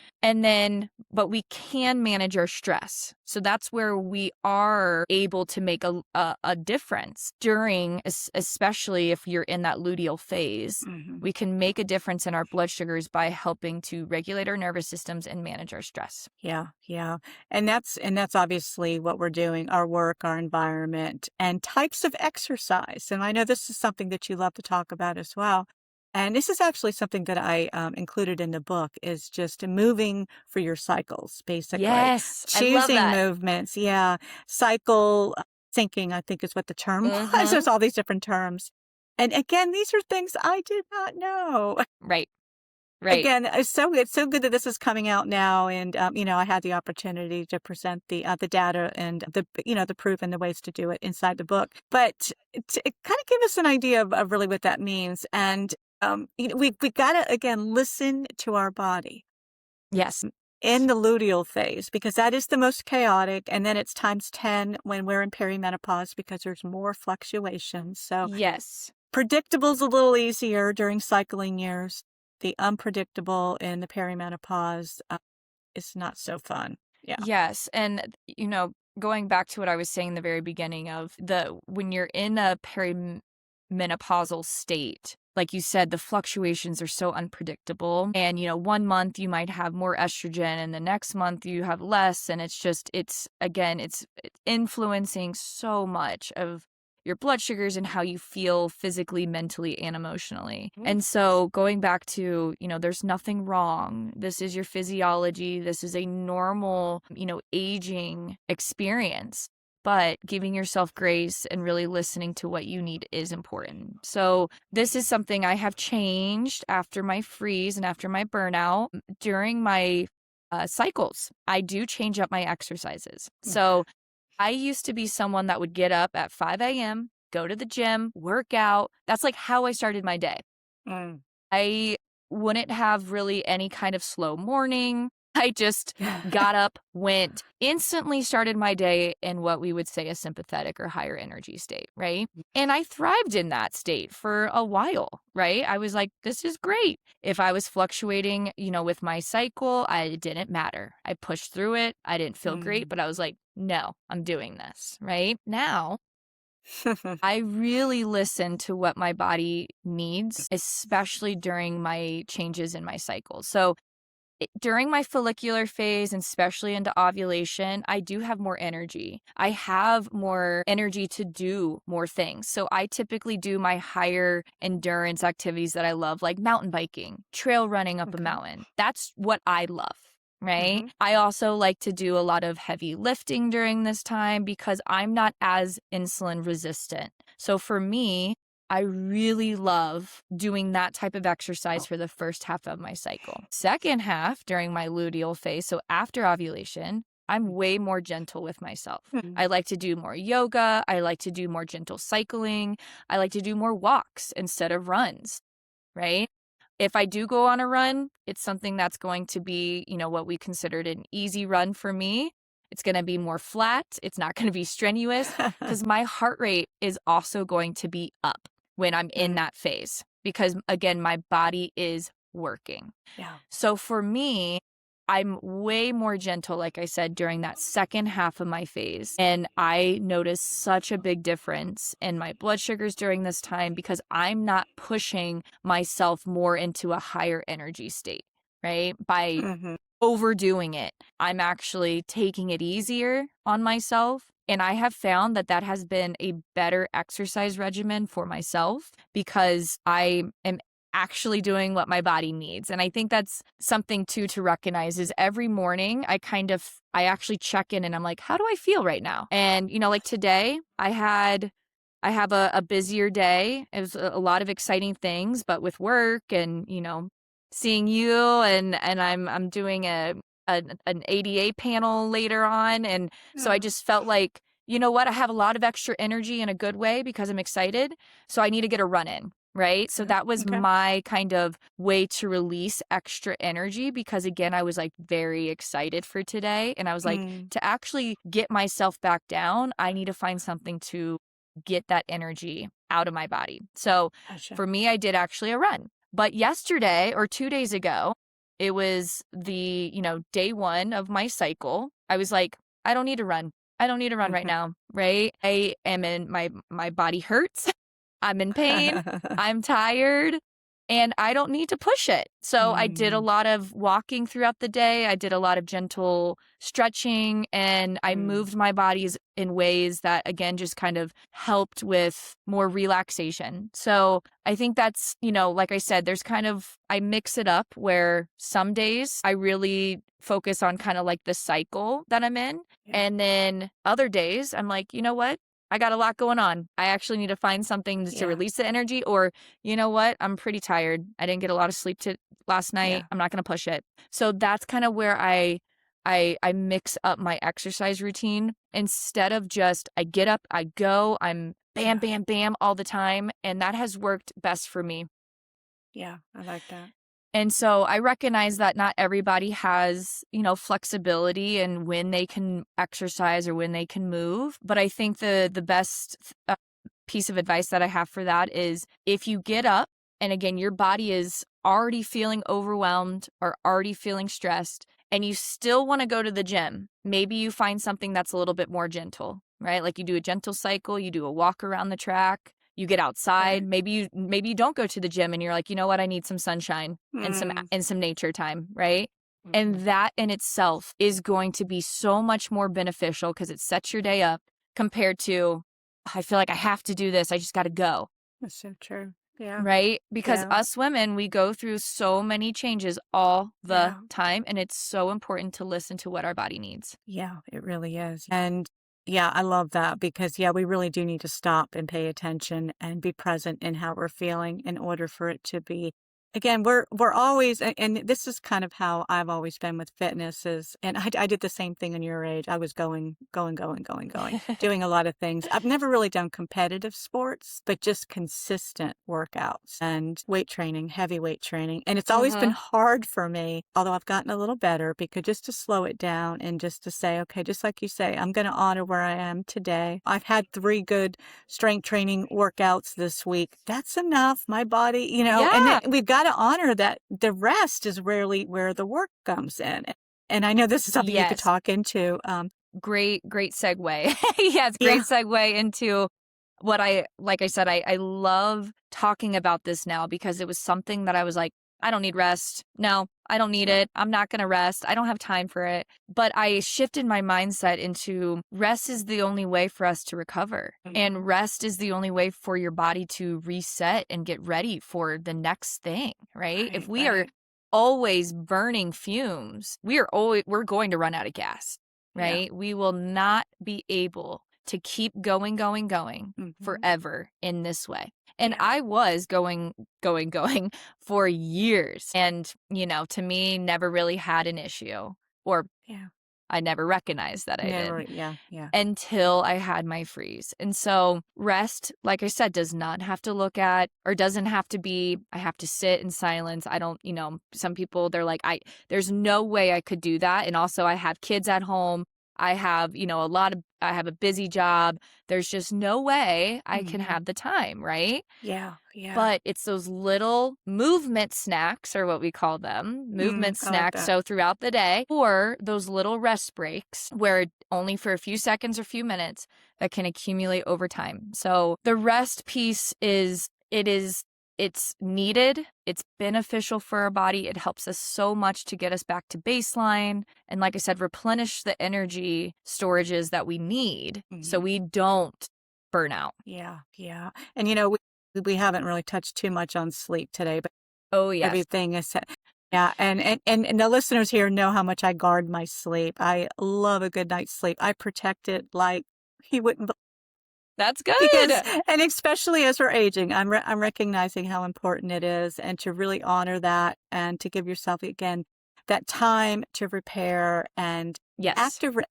S1: But we can manage our stress. So that's where we are able to make a difference during, especially if you're in that luteal phase.
S2: Mhm.
S1: We can make a difference in our blood sugars by helping to regulate our nervous systems and manage our stress.
S2: Yeah, yeah. And that's obviously what we're doing, our work, our environment, and types of exercise. And I know this is something that you love to talk about as well. And this is actually something that I included in the book is just moving for your cycles, basically.
S1: Yes, I love
S2: Choosing
S1: that.
S2: movements. Yeah. Cycle syncing, I think is what the term was.
S1: Mm-hmm.
S2: There's all these different terms. And again, these are things I did not know.
S1: Right, right.
S2: Again, it's so good that this is coming out now, and I had the opportunity to present the data and the proof and the ways to do it inside the book. But to kind of give us an idea of really what that means, and we gotta again listen to our body
S1: Yes,
S2: in the luteal phase because that is the most chaotic, and then it's times 10 when we're in perimenopause because there's more fluctuations. So
S1: yes.
S2: predictable's a little easier during cycling years. The unpredictable in the perimenopause is not so fun. Yeah.
S1: Yes, and going back to what I was saying in the very beginning of the when you're in a perimenopausal state, like you said, the fluctuations are so unpredictable. And 1 month you might have more estrogen and the next month you have less, and it's influencing so much of your blood sugars and how you feel physically, mentally, and emotionally.
S2: Mhm.
S1: And so going back to, there's nothing wrong. This is your physiology. This is a normal, aging experience. But giving yourself grace and really listening to what you need is important. So this is something I have changed after my freeze and after my burnout. During my cycles, I do change up my exercises.
S2: Okay.
S1: So I used to be someone that would get up at 5 a.m., go to the gym, work out. That's like how I started my day.
S2: Mm.
S1: I wouldn't have really any kind of slow morning. I just got up, went, instantly started my day in what we would say a sympathetic or higher energy state, right? And I thrived in that state for a while, right? I was like, this is great. If I was fluctuating, with my cycle, it didn't matter. I pushed through it. I didn't feel great,
S2: Mm.
S1: but I was like, no, I'm doing this, right? Now, I really listen to what my body needs, especially during my changes in my cycle. So, during my follicular phase and especially into ovulation, I do have more energy. I have more energy to do more things. So I typically do my higher endurance activities that I love, like mountain biking, trail running up a
S2: Okay.
S1: mountain. That's what I love. Right.
S2: Mhm.
S1: I also like to do a lot of heavy lifting during this time because I'm not as insulin resistant. So for me, I really love doing that type of exercise for the first half of my cycle. Second half, during my luteal phase, so after ovulation, I'm way more gentle with myself.
S2: Mm.
S1: I like to do more yoga. I like to do more gentle cycling. I like to do more walks instead of runs, right? If I do go on a run, it's something that's going to be, what we considered an easy run for me. It's going to be more flat. It's not going to be strenuous because my heart rate is also going to be up when I'm in
S2: Mm.
S1: that phase because, again, my body is working.
S2: Yeah.
S1: So for me, I'm way more gentle, like I said, during that second half of my phase. And I notice such a big difference in my blood sugars during this time because I'm not pushing myself more into a higher energy state, right? By
S2: Mhm.
S1: overdoing it. I'm actually taking it easier on myself. And I have found that that has been a better exercise regimen for myself because I am actually doing what my body needs. And I think that's something too to recognize is every morning I actually check in and I'm like, how do I feel right now? And like today I have a busier day. It was a lot of exciting things, but with work and, seeing you and I'm doing an ADA panel later on. And so I
S2: Yeah.
S1: just felt like, you know what, I have a lot of extra energy in a good way because I'm excited. So I need to get a run in. Right. So
S2: Okay.
S1: that was
S2: Okay.
S1: my kind of way to release extra energy because, again, I was like very excited for today. And I was like,
S2: Mm.
S1: to actually get myself back down, I need to find something to get that energy out of my body. So
S2: Gotcha.
S1: for me, I did actually a run. But yesterday or 2 days ago, it was the, day one of my cycle. I was like, I don't need to run. I don't need to run right
S2: Mhm.
S1: now, right? I am in my body hurts. I'm in pain. I'm tired and I don't need to push it. So I did a
S2: Mm.
S1: lot of walking throughout the day. I did a lot of gentle stretching and I
S2: Mm.
S1: moved my bodies in ways that, again, just kind of helped with more relaxation. So I think that's, like I said, I mix it up where some days I really focus on kind of like the cycle that I'm in.
S2: Yeah.
S1: And then other days I'm like, you know what? I got a lot going on. I actually need to find something to
S2: Yeah.
S1: release the energy, or you know what? I'm pretty tired. I didn't get a lot of sleep last night.
S2: Yeah.
S1: I'm not going to push it. So that's kind of where I mix up my exercise routine instead of just I get up, I go, I'm bam,
S2: Yeah.
S1: bam, bam all the time. And that has worked best for me.
S2: Yeah. I like that.
S1: And so I recognize that not everybody has, flexibility and when they can exercise or when they can move. But I think the best piece of advice that I have for that is if you get up and again, your body is already feeling overwhelmed or already feeling stressed and you still want to go to the gym, maybe you find something that's a little bit more gentle, right? Like you do a gentle cycle, you do a walk around the track, you get outside.
S2: Right.
S1: Maybe you don't go to the gym and you're like, you know what, I need some sunshine and
S2: Mm.
S1: some nature time, right? And
S2: Mhm.
S1: that in itself is going to be so much more beneficial because it sets your day up compared to I feel like I have to do this. I just got to go,
S2: That's so true. Yeah.
S1: right? Because
S2: Yeah.
S1: us women, we go through so many changes all the
S2: Yeah.
S1: time. And it's so important to listen to what our body needs.
S2: Yeah, it really is. And yeah, I love that because, yeah, we really do need to stop and pay attention and be present in how we're feeling in order for it to be again, we're always and this is kind of how I've always been with fitness is and I did the same thing in your age. I was going, doing a lot of things. I've never really done competitive sports, but just consistent workouts and weight training, heavy weight training. And it's always been
S1: Mhm.
S2: hard for me, although I've gotten a little better because just to slow it down and just to say, okay, just like you say, I'm going to honor where I am today. I've had 3 good strength training workouts this week. That's enough. My body, and then
S1: Yeah.
S2: we've got to honor that the rest is rarely where the work comes in. And I know this is something you could
S1: Yes.
S2: talk into.
S1: Great segue. Yes, great
S2: Yeah.
S1: segue into what like I said, I love talking about this now because it was something that I was like, "I don't need rest. No, I don't need
S2: Yeah.
S1: it. I'm not gonna rest. I don't have time for it." But I shifted my mindset into rest is the only way for us to recover,
S2: Mhm.
S1: and rest is the only way for your body to reset and get ready for the next thing, right? If
S2: Right.
S1: we are
S2: Right.
S1: always burning fumes, we're going to run out of gas,
S2: Yeah.
S1: right? We will not be able to keep going
S2: Hmm.
S1: forever in this way. And
S2: Yeah.
S1: I was going for years. And, to me, never really had an issue, or
S2: Yeah.
S1: I never recognized that I
S2: Never.
S1: did
S2: Yeah. Yeah.
S1: until I had my freeze. And so rest, like I said, does not have to look at or doesn't have to be, I have to sit in silence. I don't, some people they're like, there's no way I could do that. And also I have kids at home. I have, I have a busy job. There's just no way I can
S2: Hmm.
S1: have the time, right?
S2: Yeah. Yeah.
S1: But it's those little movement snacks, or what we call them, movement
S2: I like
S1: snacks.
S2: that.
S1: So throughout the day, or those little rest breaks where only for a few seconds or few minutes that can accumulate over time. So the rest piece it's needed. It's beneficial for our body. It helps us so much to get us back to baseline. And like I said, replenish the energy storages that we need so
S2: Hmm.
S1: we don't burn out.
S2: Yeah. Yeah. And we haven't really touched too much on sleep today, but
S1: Oh, yes.
S2: everything is yeah, and the listeners here know how much I guard my sleep. I love a good night's sleep. I protect it like you wouldn't
S1: That's
S2: because
S1: good.
S2: and especially as we're aging, I'm recognizing how important it is and to really honor that and to give yourself, again, that time to repair and
S1: Yes.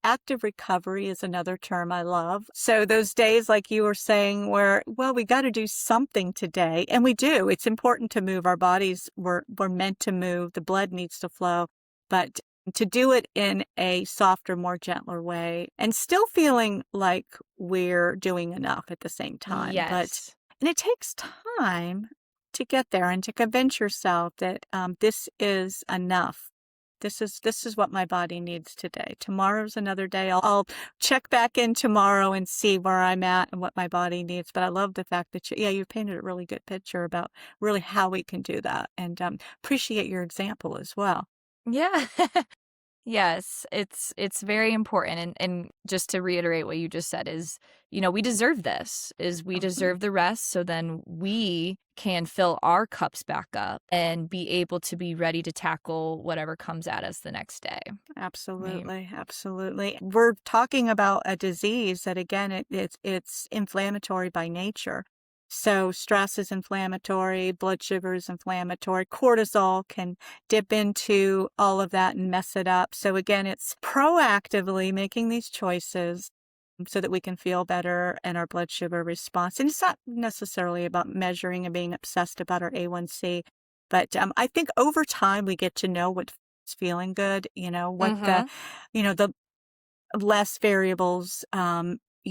S2: active recovery is another term I love. So those days, like you were saying, where, well, we got to do something today, and we do. It's important to move. Our bodies we're meant to move. The blood needs to flow, but to do it in a softer, more gentler way and still feeling like we're doing enough at the same time.
S1: Yes.
S2: And it takes time to get there and to convince yourself that this is enough. This is what my body needs today. Tomorrow's another day. I'll check back in tomorrow and see where I'm at and what my body needs. But I love the fact that you've painted a really good picture about really how we can do that, and appreciate your example as well.
S1: Yeah. Yes, it's very important, and just to reiterate what you just said is, we deserve this, is we
S2: Mhm.
S1: deserve the rest so then we can fill our cups back up and be able to be ready to tackle whatever comes at us the next day, right?
S2: Absolutely, absolutely. We're talking about a disease that, again, it's inflammatory by nature. So stress is inflammatory, blood sugar is inflammatory, cortisol can dip into all of that and mess it up. So again, it's proactively making these choices so that we can feel better and our blood sugar response. And it's not necessarily about measuring and being obsessed about our A1C, but I think over time we get to know what's feeling good, what
S1: Mhm.
S2: the less variables,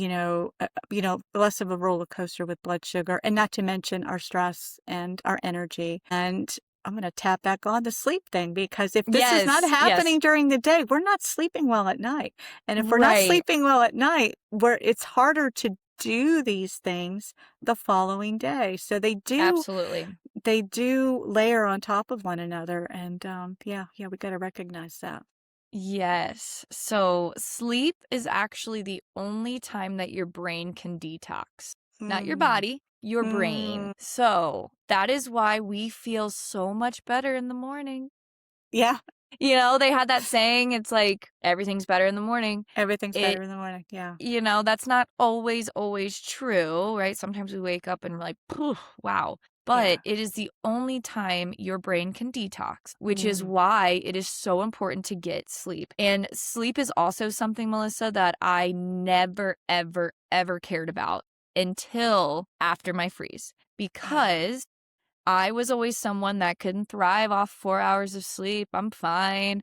S2: less of a roller coaster with blood sugar, and not to mention our stress and our energy. And I'm going to tap back on the sleep thing because if this is not
S1: Yes, yes.
S2: happening during the day, we're not sleeping well at night. And if we're not
S1: Right.
S2: sleeping well at night, it's harder to do these things the following day. So
S1: Absolutely.
S2: they do layer on top of one another. And yeah, we got to recognize that.
S1: Yes. So sleep is actually the only time that your brain can detox. Not your
S2: Mm.
S1: body, your brain.
S2: Mm.
S1: So that is why we feel so much better in the morning.
S2: Yeah.
S1: They had that saying, it's like, everything's better in the morning.
S2: Everything's
S1: It
S2: better in the morning. Yeah.
S1: That's not always true, right? Sometimes we wake up and we're like, "Poof, wow." But
S2: Yeah.
S1: it is the only time your brain can detox, which is
S2: Mm.
S1: why it is so important to get sleep. And sleep is also something, Melissa, that I never, ever, ever cared about until after my freeze,
S2: Oh,
S1: because I was always someone that couldn't thrive off 4 hours of sleep. I'm fine.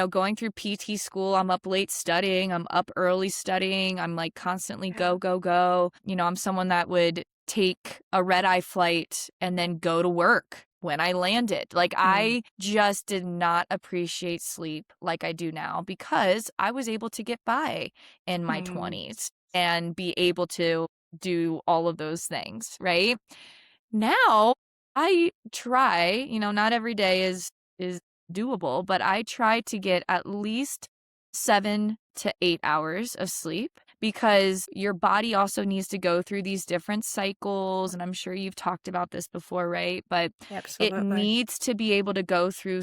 S1: Going through PT school, I'm up late studying, I'm up early studying, I'm like constantly
S2: yeah.
S1: go, go, go. I'm someone that would take a red eye flight and then go to work when I landed. Like,
S2: Mm.
S1: I just did not appreciate sleep like I do now because I was able to get by in my
S2: Mm.
S1: 20s and be able to do all of those things, right? Now, I try, not every day is doable, but I try to get at least 7 to 8 hours of sleep because your body also needs to go through these different cycles, and I'm sure you've talked about this before, right? But it
S2: Absolutely.
S1: needs to be able to go through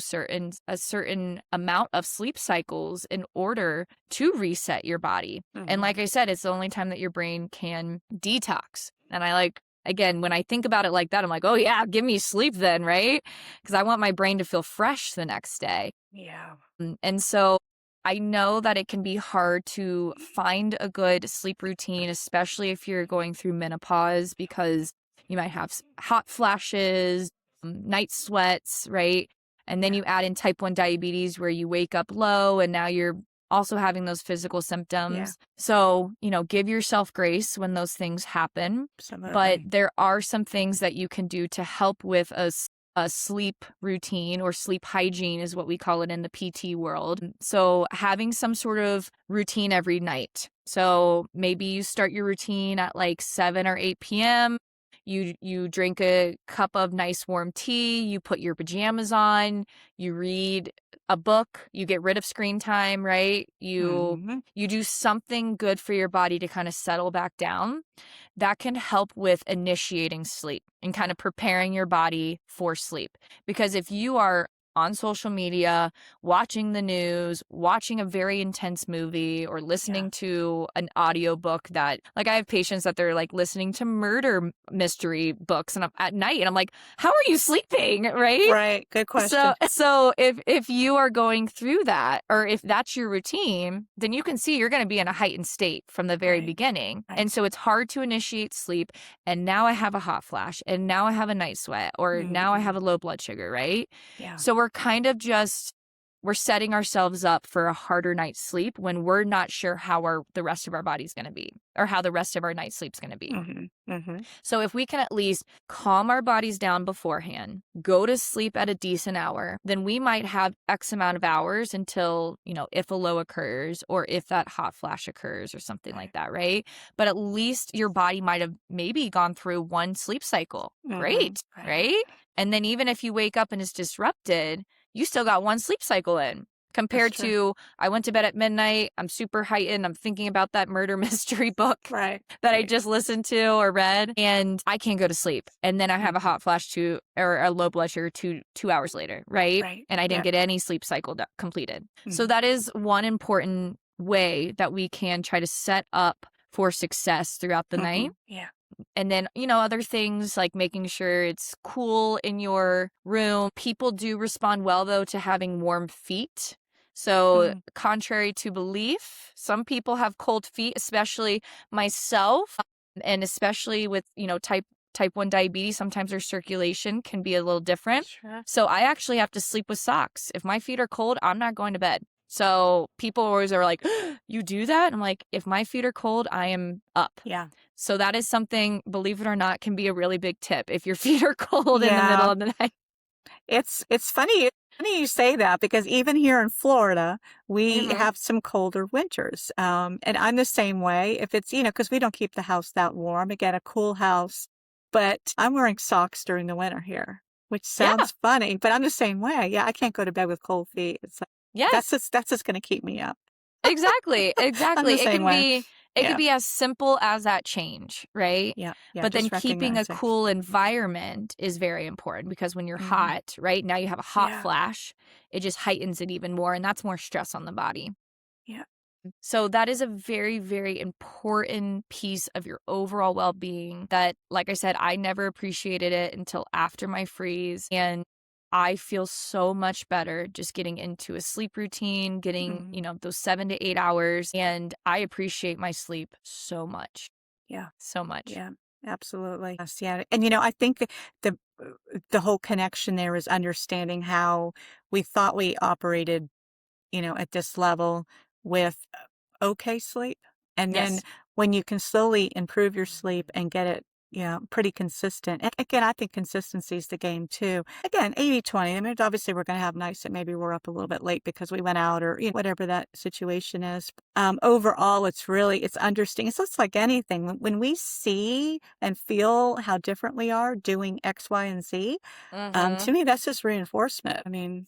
S1: a certain amount of sleep cycles in order to reset your body. And like
S2: Mhm.
S1: I said, it's the only time that your brain can detox. And I like Again, when I think about it like that, I'm like, "Oh, yeah, give me sleep then," right? Because I want my brain to feel fresh the next day.
S2: Yeah.
S1: And so I know that it can be hard to find a good sleep routine, especially if you're going through menopause, because you might have hot flashes, night sweats, right? And then
S2: Yeah.
S1: you add in type 1 diabetes where you wake up low and now you're also having those physical
S2: Yeah.
S1: symptoms. So, give yourself grace when those things happen. But
S2: Absolutely.
S1: there are some things that you can do to help with a sleep routine, or sleep hygiene is what we call it in the PT world. So having some sort of routine every night. So maybe you start your routine at like 7 or 8 p.m. You drink a cup of nice warm tea, you put your pajamas on, you read a book, you get rid of screen time, right?
S2: Mhm.
S1: You do something good for your body to kind of settle back down. That can help with initiating sleep and kind
S2: Yeah.
S1: of preparing your body for sleep. Because if you are on social media, watching the news, watching a very intense movie, or
S2: Yeah.
S1: listening to an audiobook that, like, I have patients that they're like listening to murder mystery books and at night, and I'm like, how are you sleeping? Right?
S2: Right. Good
S1: So
S2: question.
S1: so if you are going through that, or if that's your routine, then you can see you're going to be in a heightened state from the very
S2: Right.
S1: beginning. And
S2: Right.
S1: so it's hard to initiate sleep, and now I have a hot flash, and now I have a night sweat, or now I have
S2: Mhm.
S1: a low blood sugar, right?
S2: Yeah.
S1: So we're setting ourselves up for a harder night's sleep when we're not sure how the rest of our body's going to be, or how the rest of our night's sleep's going to be.
S2: Mhm. Mhm.
S1: So if we can at least calm our bodies down beforehand, go to sleep at a decent hour, then we might have X amount of hours until, if a low occurs or if that hot flash occurs or something like
S2: Right.
S1: that, right? But at least your body might have maybe gone through one sleep cycle.
S2: Mhm.
S1: Great,
S2: Right.
S1: right? And then even if you wake up and it's disrupted, you still got one sleep cycle in.
S2: That's
S1: Compared
S2: true.
S1: to, I went to bed at midnight, I'm super heightened, I'm thinking about that murder mystery book
S2: Right.
S1: that I
S2: Right.
S1: just listened to or read, and I can't go to sleep. And then I have a
S2: Mhm.
S1: hot flash or a low blood sugar 2 hours later, right?
S2: Right.
S1: And I didn't
S2: Yeah.
S1: get any sleep cycle completed. So
S2: Mhm.
S1: that is one important way that we can try to set up for success throughout the night.
S2: Mhm. Yeah.
S1: And then, other things like making sure it's cool in your room. People do respond well, though, to having warm feet. So,
S2: Mhm.
S1: contrary to belief, some people have cold feet, especially myself, and especially with, type 1 diabetes, sometimes their circulation can be a little different.
S2: Sure.
S1: So, I actually have to sleep with socks. If my feet are cold, I'm not going to bed. So, people always are like, "You do that?" I'm like, "If my feet are cold, I am up."
S2: Yeah.
S1: So that is something, believe it or not, can be a really big tip if your feet are cold in the middle
S2: Yeah.
S1: of the night.
S2: It's funny you say that because even here in Florida, we
S1: Mhm.
S2: have some colder winters, and I'm the same way. If it's, because we don't keep the house that warm. Again, a cool house, but I'm wearing socks during the winter here, which
S1: Yeah,
S2: sounds funny, but I'm the same way. Yeah, I can't go to bed with cold feet. It's like
S1: yes.
S2: that's just gonna keep me up.
S1: Exactly,
S2: I'm the
S1: exactly. It
S2: same
S1: can
S2: way.
S1: It could
S2: Yeah.
S1: be as simple as that change, right?
S2: Yeah. Yeah.
S1: But then
S2: Just
S1: keeping a
S2: recognizing.
S1: cool environment is very important because when you're
S2: Mhm.
S1: hot, right? Now you have a hot
S2: Yeah.
S1: flash, it just heightens it even more, and that's more stress on the body.
S2: Yeah.
S1: So that is a very, very important piece of your overall well-being that, like I said, I never appreciated it until after my freeze. And I feel so much better just getting into a sleep routine, getting,
S2: Mhm.
S1: those 7 to 8 hours. And I appreciate my sleep so much,
S2: Yeah.
S1: so much.
S2: Yeah. Absolutely. Yes. Yeah. And I think the the whole connection there is understanding how we thought we operated, at this level with okay sleep. And then
S1: Yes.
S2: when you can slowly improve your sleep and get it, pretty consistent. And again, I think consistency is the game too. Again, 80/20. I mean, obviously we're going to have nights that maybe we're up a little bit late because we went out or whatever that situation is. Overall, it's understanding. So it's like anything. When we see and feel how different we are doing X, Y, and Z,
S1: Mm-hmm.
S2: to me, that's just reinforcement. I mean,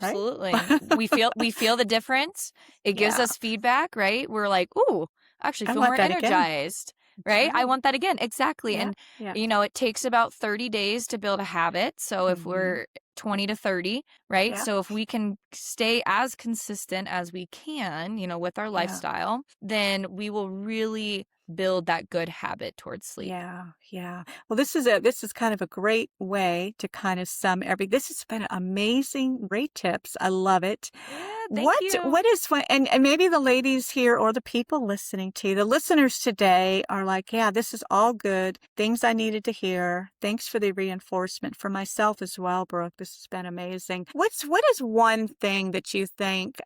S2: right?
S1: Absolutely. We feel the difference. It gives
S2: Yeah.
S1: us feedback, right? We're like, "Ooh, I actually
S2: I
S1: feel
S2: want
S1: more
S2: that again.
S1: energized."
S2: That's
S1: Right? I
S2: right.
S1: want that again. Exactly.
S2: Yeah,
S1: And
S2: yeah.
S1: it takes about 30 days to build a habit. So if
S2: Mhm.
S1: we're 20 to 30, right?
S2: Yeah,
S1: So if we can stay as consistent as we can, with our
S2: yeah,
S1: lifestyle, then we will really build that good habit towards sleep.
S2: yeah, yeah. Well, this is kind of a great way to kind of sum this has been amazing, great tips. I love it.
S1: Yeah, thank you.
S2: What is what and maybe the ladies here or the people listening to you, the listeners today are like, yeah, this is all good. Things I needed to hear. Thanks for the reinforcement for myself as well, Brooke. This has been amazing. What is one thing that you think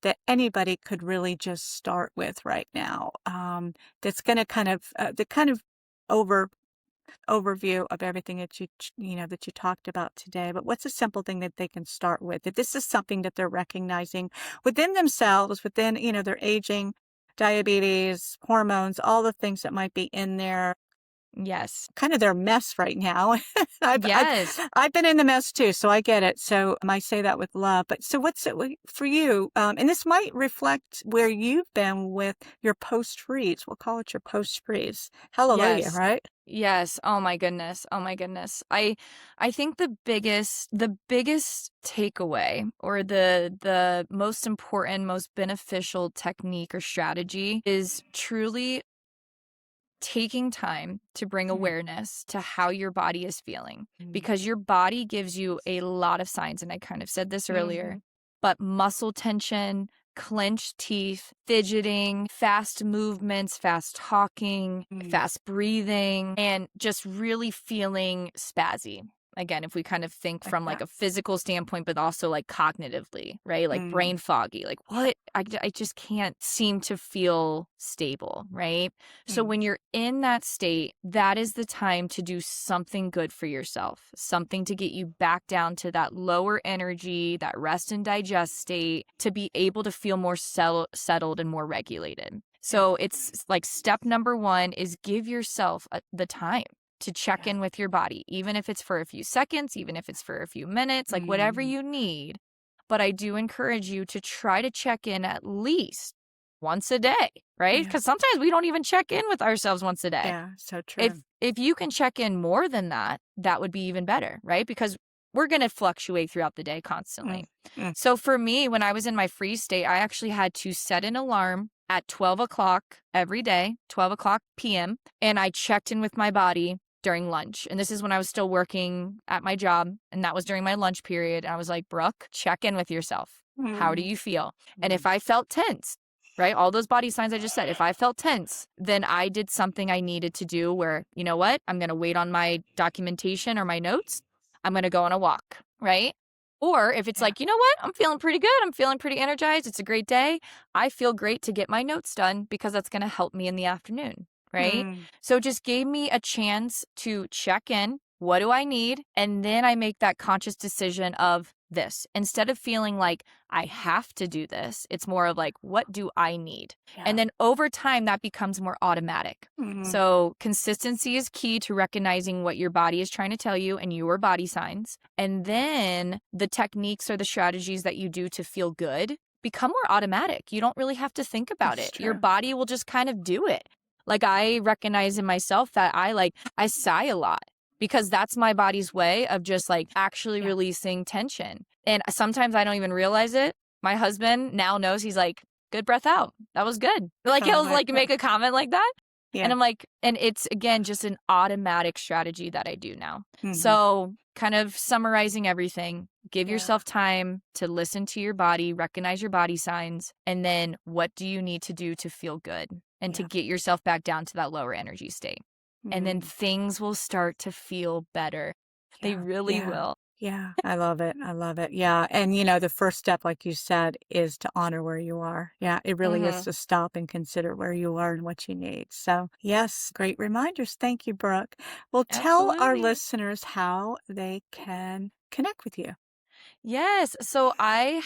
S2: that anybody could really just start with right now? That's going to kind of the kind of over overview of everything that that you talked about today, but what's a simple thing that they can start with, that this is something that they're recognizing within themselves, within their aging, diabetes, hormones, all the things that might be in there,
S1: Yes.
S2: kind of their mess right now. I've, I've
S1: Yes.
S2: I've been in the mess too, so I get it. So I say that with love. But so what's it for you? And this might reflect where you've been with your post freeze. We'll call it your post freeze. Hallelujah,
S1: Yes.
S2: right?
S1: Yes. Oh my goodness. Oh my goodness. I think the biggest takeaway or the most important, most beneficial technique or strategy is truly taking time to bring
S2: Mm,
S1: awareness to how your body is feeling
S2: mm,
S1: because your body gives you a lot of signs. And I kind of said this earlier,
S2: mhm,
S1: but muscle tension, clenched teeth, fidgeting, fast movements, fast talking,
S2: mm.
S1: fast breathing, and just really feeling spazzy. Again, if we kind of think
S2: Like
S1: from like
S2: that.
S1: a physical standpoint, but also like cognitively, right? Like
S2: Mm,
S1: brain foggy, like what? I just can't seem to feel stable, right? So
S2: mm.
S1: when you're in that state, that is the time to do something good for yourself, something to get you back down to that lower energy, that rest and digest state, to be able to feel more settled and more regulated.
S2: Yeah,
S1: So it's like step number one is give yourself the time to check
S2: yeah.
S1: in with your body, even if it's for a few seconds, even if it's for a few minutes, like whatever
S2: Mm,
S1: you need. But I do encourage you to try to check in at least once a day, right?
S2: yeah,
S1: Because sometimes we don't even check in with ourselves once a day.
S2: yeah. So
S1: If
S2: true.
S1: if you can check in more than that, that would be even better, right? Because we're going to fluctuate throughout the day
S2: Mm,
S1: constantly.
S2: mm,
S1: So for me, when I was in my freeze state, I actually had to set an alarm at 12 o'clock every day, 12 o'clock p.m., and I checked in with my body during lunch. And this is when I was still working at my job, and that was during my lunch period. And I was like, Brooke, check in with yourself. How do
S2: mm,
S1: you feel? And if
S2: mm.
S1: I felt tense, right? All those body signs I just said. If I felt tense, then I did something I needed to do where, you know what? I'm going to wait on my documentation or my notes. I'm going to go on a walk, right? Or if it's
S2: Yeah.
S1: like, you know what? I'm feeling pretty good. I'm feeling pretty energized. It's a great day. I feel great to get my notes done because that's going to help me in the afternoon, right?
S2: Mm,
S1: So it just gave me a chance to check in. What do I need? And then I make that conscious decision of this. Instead of feeling like I have to do this, it's more of like, what do I need? And
S2: yeah.
S1: then over time, that becomes more automatic.
S2: Mhm.
S1: So consistency is key to recognizing what your body is trying to tell you and your body signs. And then the techniques or the strategies that you do to feel good become more automatic. You don't really have to think about
S2: That's
S1: it. Your
S2: true.
S1: body will just kind of do it. Like I recognize in myself that I sigh a lot because that's my body's way of just like actually
S2: Yeah.
S1: releasing tension. And sometimes I don't even realize it. My husband now knows, he's like, good breath out. That was good. Like
S2: I
S1: he'll
S2: like
S1: like
S2: that.
S1: make a comment like that. And
S2: Yeah.
S1: I'm like, and it's again just an automatic strategy that I do now.
S2: Mhm.
S1: So, kind of summarizing everything, give
S2: Yeah.
S1: yourself time to listen to your body, recognize your body signs, and then what do you need to do to feel good and to
S2: Yeah.
S1: get yourself back down to that lower energy state. And then
S2: Mm.
S1: things will start to feel better. They
S2: Yeah.
S1: really
S2: Yeah.
S1: will.
S2: Yeah. I love it. I love it. Yeah. And, you know, the first step, like you said, is to honor where you are. Yeah. It really is
S1: Mhm.
S2: to stop and consider where you are and what you need. So, yes, great reminders. Thank you, Brooke. Well, tell our
S1: Absolutely.
S2: listeners how they can connect with you.
S1: Yes. So I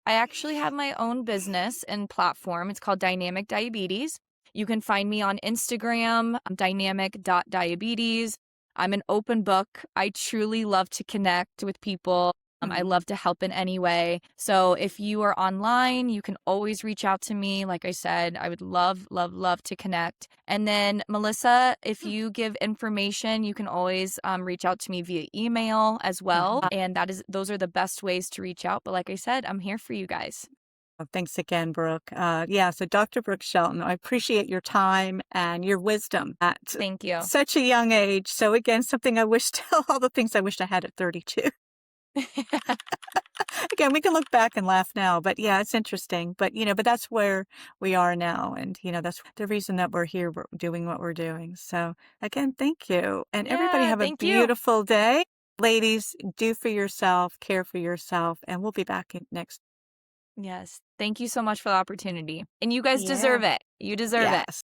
S1: actually have my own business and platform. It's called Dynamic Diabetes. You can find me on Instagram, dynamic.diabetes. I'm an open book. I truly love to connect with people. I
S2: Mhm.
S1: love to help in any way. So if you are online, you can always reach out to me. Like I said, I would love, love, love to connect. And then, Melissa, if you give information, you can always reach out to me via email as well.
S2: Mhm.
S1: And those are the best ways to reach out. But like I said, I'm here for you guys.
S2: Thanks again, Brooke. Yeah, so Dr. Brooke Shelton, I appreciate your time and your wisdom at
S1: Thank you.
S2: such a young age. So again, something I wish all the things I wished I had at 32. Again, we can look back and laugh now, but yeah, it's interesting. But but that's where we are now, and that's the reason that we're here, we're doing what we're doing. So again, thank you, and everybody
S1: Yeah,
S2: have a
S1: thank you.
S2: beautiful day. Ladies, do for yourself, care for yourself, and we'll be back next.
S1: Yes. Thank you so much for the opportunity. And you guys
S2: Yeah.
S1: deserve it. You deserve it.
S2: Yes.